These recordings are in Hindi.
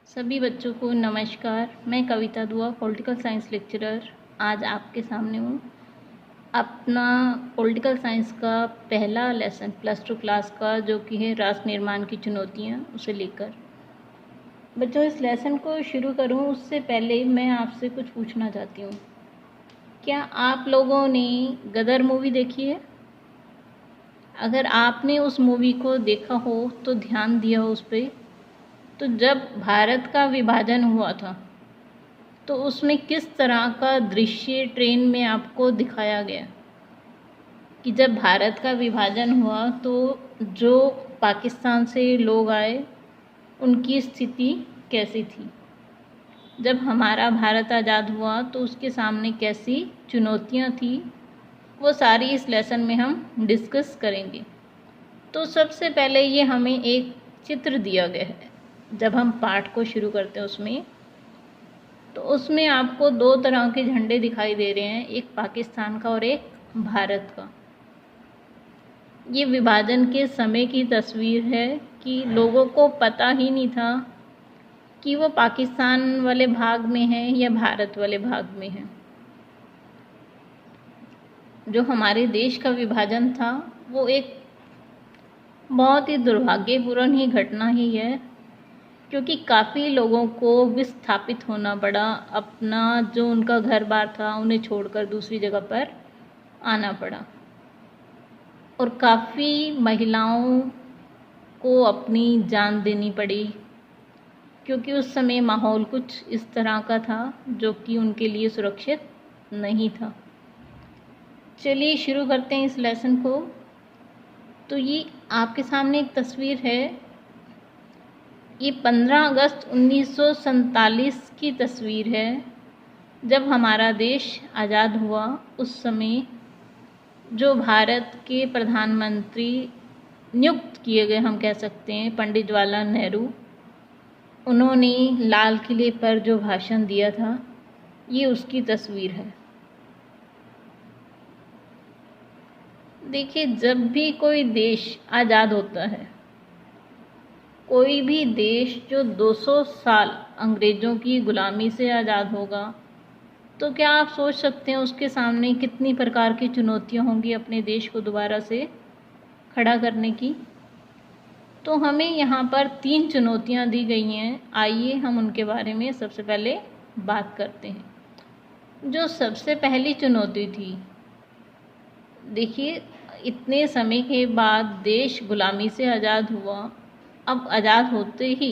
सभी बच्चों को नमस्कार। मैं कविता दुआ, पॉलिटिकल साइंस लेक्चरर, आज आपके सामने हूँ। अपना पॉलिटिकल साइंस का पहला लेसन +2 क्लास का, जो कि है राष्ट्र निर्माण की चुनौतियाँ, उसे लेकर। बच्चों, इस लेसन को शुरू करूँ उससे पहले मैं आपसे कुछ पूछना चाहती हूँ। क्या आप लोगों ने गदर मूवी देखी है? अगर आपने उस मूवी को देखा हो तो ध्यान दिया हो उस पर। तो जब भारत का विभाजन हुआ था तो उसमें किस तरह का दृश्य ट्रेन में आपको दिखाया गया कि जब भारत का विभाजन हुआ तो जो पाकिस्तान से लोग आए उनकी स्थिति कैसी थी, जब हमारा भारत आज़ाद हुआ तो उसके सामने कैसी चुनौतियां थी, वो सारी इस लेसन में हम डिस्कस करेंगे। तो सबसे पहले ये हमें एक चित्र दिया गया है। जब हम पाठ को शुरू करते हैं तो उसमें आपको दो तरह के झंडे दिखाई दे रहे हैं, एक पाकिस्तान का और एक भारत का। ये विभाजन के समय की तस्वीर है कि लोगों को पता ही नहीं था कि वो पाकिस्तान वाले भाग में है या भारत वाले भाग में है। जो हमारे देश का विभाजन था वो एक बहुत ही दुर्भाग्यपूर्ण ही घटना ही है, क्योंकि काफ़ी लोगों को विस्थापित होना पड़ा। अपना जो उनका घर बार था उन्हें छोड़कर दूसरी जगह पर आना पड़ा, और काफ़ी महिलाओं को अपनी जान देनी पड़ी, क्योंकि उस समय माहौल कुछ इस तरह का था जो कि उनके लिए सुरक्षित नहीं था। चलिए शुरू करते हैं इस लेसन को। तो ये आपके सामने एक तस्वीर है। ये 15 अगस्त 1947 की तस्वीर है, जब हमारा देश आज़ाद हुआ। उस समय जो भारत के प्रधानमंत्री नियुक्त किए गए, हम कह सकते हैं, पंडित जवाहरलाल नेहरू, उन्होंने लाल किले पर जो भाषण दिया था, ये उसकी तस्वीर है। देखिए, जब भी कोई देश आज़ाद होता है, कोई भी देश जो 200 साल अंग्रेज़ों की गुलामी से आज़ाद होगा, तो क्या आप सोच सकते हैं उसके सामने कितनी प्रकार की चुनौतियां होंगी अपने देश को दोबारा से खड़ा करने की। तो हमें यहाँ पर 3 चुनौतियां दी गई हैं। आइए हम उनके बारे में सबसे पहले बात करते हैं। जो सबसे पहली चुनौती थी, देखिए, इतने समय के बाद देश गुलामी से आज़ाद हुआ। अब आज़ाद होते ही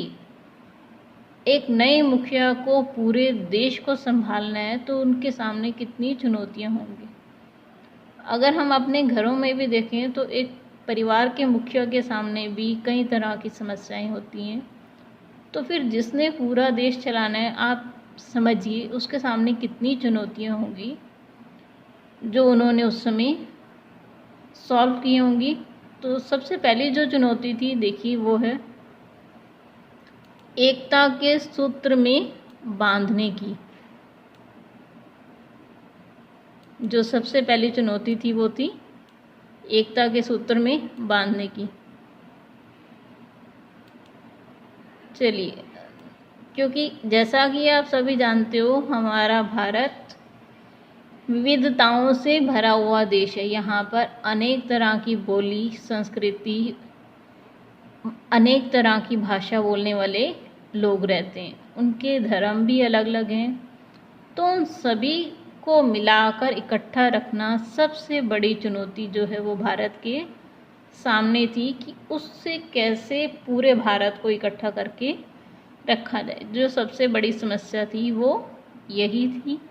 एक नए मुखिया को पूरे देश को संभालना है, तो उनके सामने कितनी चुनौतियां होंगी। अगर हम अपने घरों में भी देखें तो एक परिवार के मुखिया के सामने भी कई तरह की समस्याएं होती हैं। तो फिर जिसने पूरा देश चलाना है, आप समझिए उसके सामने कितनी चुनौतियां होंगी जो उन्होंने उस समय सॉल्व की होंगी। तो सबसे पहली जो चुनौती थी, देखिए, वो है एकता के सूत्र में बांधने की। जो सबसे पहली चुनौती थी वो थी एकता के सूत्र में बांधने की। चलिए, क्योंकि जैसा कि आप सभी जानते हो, हमारा भारत विविधताओं से भरा हुआ देश है। यहाँ पर अनेक तरह की बोली, संस्कृति, अनेक तरह की भाषा बोलने वाले लोग रहते हैं। उनके धर्म भी अलग अलग हैं। तो उन सभी को मिलाकर इकट्ठा रखना सबसे बड़ी चुनौती जो है वो भारत के सामने थी, कि उससे कैसे पूरे भारत को इकट्ठा करके रखा जाए। जो सबसे बड़ी समस्या थी वो यही थी।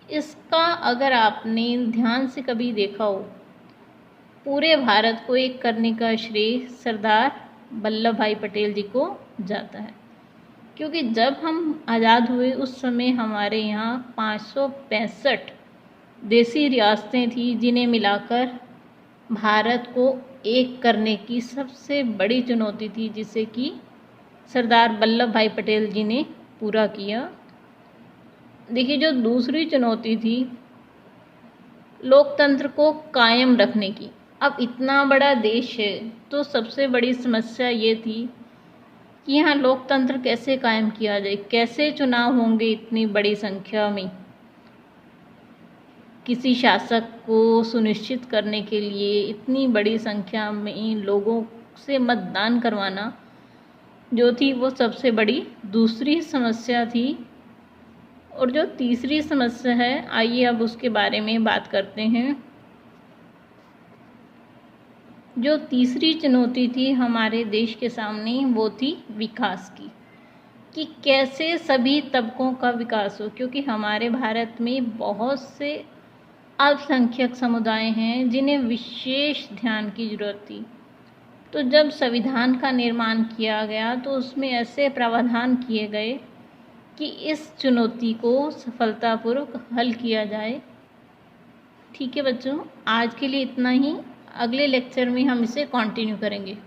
इसका अगर आपने ध्यान से कभी देखा हो, पूरे भारत को एक करने का श्रेय सरदार वल्लभ भाई पटेल जी को जाता है, क्योंकि जब हम आज़ाद हुए उस समय हमारे यहाँ 565 देसी रियासतें थी, जिन्हें मिलाकर भारत को एक करने की सबसे बड़ी चुनौती थी, जिसे कि सरदार वल्लभ भाई पटेल जी ने पूरा किया। देखिए, जो दूसरी चुनौती थी लोकतंत्र को कायम रखने की। अब इतना बड़ा देश है तो सबसे बड़ी समस्या ये थी कि यहाँ लोकतंत्र कैसे कायम किया जाए, कैसे चुनाव होंगे इतनी बड़ी संख्या में। किसी शासक को सुनिश्चित करने के लिए इतनी बड़ी संख्या में लोगों से मतदान करवाना जो थी वो सबसे बड़ी दूसरी समस्या थी। और जो तीसरी समस्या है, आइए अब उसके बारे में बात करते हैं। जो तीसरी चुनौती थी हमारे देश के सामने वो थी विकास की, कि कैसे सभी तबकों का विकास हो, क्योंकि हमारे भारत में बहुत से अल्पसंख्यक समुदाय हैं जिन्हें विशेष ध्यान की जरूरत थी। तो जब संविधान का निर्माण किया गया तो उसमें ऐसे प्रावधान किए गए कि इस चुनौती को सफलतापूर्वक हल किया जाए। ठीक है बच्चों, आज के लिए इतना ही। अगले लेक्चर में हम इसे कंटिन्यू करेंगे।